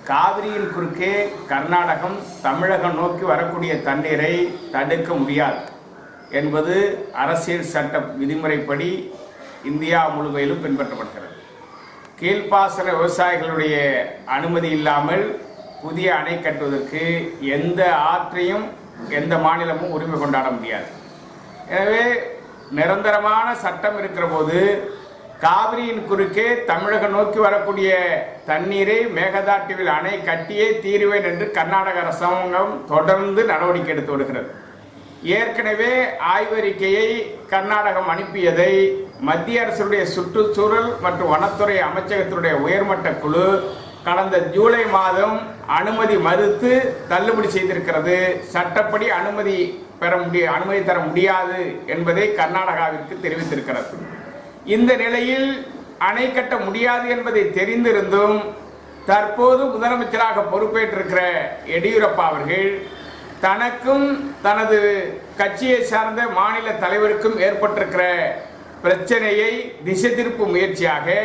காவிரியின் குறுக்கே கர்நாடகம் தமிழகம் நோக்கி வரக்கூடிய தண்ணீரை தடுக்க முடியாது என்பது அரசியல் சட்ட விதிமுறைப்படி இந்தியா முழுவதிலும் பின்பற்றப்படுகிறது. கீழ்ப்பாசன விவசாயிகளுடைய அனுமதி இல்லாமல் புதிய அணை கட்டுவதற்கு எந்த ஆற்றையும் எந்த மாநிலமும் உரிமை கொண்டாட முடியாது. எனவே நிரந்தரமான சட்டம் இருக்கிற போது காவிரியின் குறுக்கே தமிழகம் நோக்கி வரக்கூடிய தண்ணீரை மேகதாட்டுவில் அணை கட்டியே தீருவேன் என்று கர்நாடக அரசாங்கம் தொடர்ந்து நடவடிக்கை எடுத்து வருகிறது. ஏற்கனவே ஆய்வறிக்கையை கர்நாடகம் அனுப்பியதை மத்திய அரசுடைய சுற்றுச்சூழல் மற்றும் வனத்துறை அமைச்சகத்தினுடைய உயர்மட்ட குழு கடந்த ஜூலை மாதம் அனுமதி மறுத்து தள்ளுபடி செய்திருக்கிறது. சட்டப்படி அனுமதி தர முடியாது என்பதை கர்நாடகாவிற்கு தெரிவித்திருக்கிறது. இந்த நிலையில் அணை கட்ட முடியாது என்பதை தெரிந்திருந்தும் தற்போது முதலமைச்சராக பொறுப்பேற்றிருக்கிற எடியூரப்பா அவர்கள் தனக்கும் தனது கட்சியை சார்ந்த மாநில தலைவருக்கும் ஏற்பட்டிருக்கிற பிரச்சனையை திசை திருப்பும் முயற்சியாக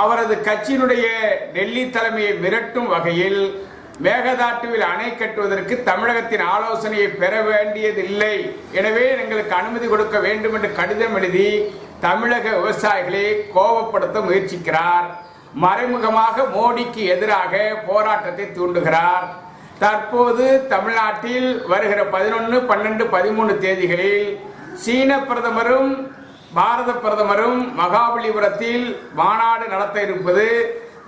அவரது கட்சியினுடைய டெல்லி தலைமையை மிரட்டும் வகையில் மேகதாட்டுவில் அணை கட்டுவதற்கு தமிழகத்தின் ஆலோசனையை பெற வேண்டியதில்லை, எனவே எங்களுக்கு அனுமதி கொடுக்க வேண்டும் என்று கடிதம் எழுதி தமிழக விவசாயிகளை கோபப்படுத்த முயற்சிக்கிறார். மறைமுகமாக மோடிக்கு எதிராக போராட்டத்தை தூண்டுகிறார். தற்போது தமிழ்நாட்டில் வருகிற 11, 12, 13 தேதிகளில் சீன பிரதமரும் பாரத பிரதமரும் மகாபலிபுரத்தில் மாநாடு நடத்த இருப்பது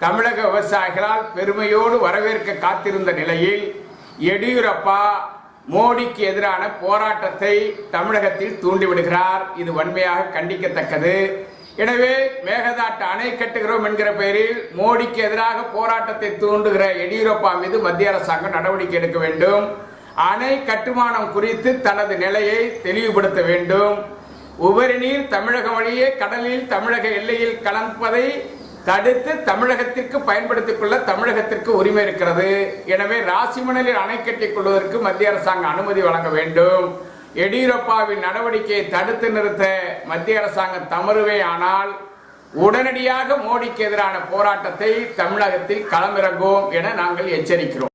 தமிழக விவசாயிகளால் பெருமையோடு வரவேற்க காத்திருந்த நிலையில் எடியூரப்பா மோடிக்கு எதிரான போராட்டத்தை தமிழகத்தில் தூண்டிவிடுகிறார். இது வன்மையாக கண்டிக்கத்தக்கது. எனவே மேகதாட்டு அணை கட்டுகிறோம் என்கிற பெயரில் மோடிக்கு எதிராக போராட்டத்தை தூண்டுகிற எடியூரப்பா மீது மத்திய அரசாங்கம் நடவடிக்கை எடுக்க வேண்டும். அணை கட்டுமானம் குறித்து தனது நிலையை தெளிவுபடுத்த வேண்டும். உபரி நீர் தமிழக வழியே கடலில் தமிழக எல்லையில் கலப்பதை தடுத்து தமிழகத்திற்கு பயன்படுத்திக் கொள்ள தமிழகத்திற்கு உரிமை இருக்கிறது. எனவே ராசிமணலில் அணை கட்டிக் கொள்வதற்கு மத்திய அரசாங்கம் அனுமதி வழங்க வேண்டும். எடியூரப்பாவின் நடவடிக்கையை தடுத்து நிறுத்த மத்திய அரசாங்கம் தவறுவே ஆனால் உடனடியாக மோடிக்கு எதிரான போராட்டத்தை தமிழகத்தில் களமிறங்குவோம் என நாங்கள் எச்சரிக்கிறோம்.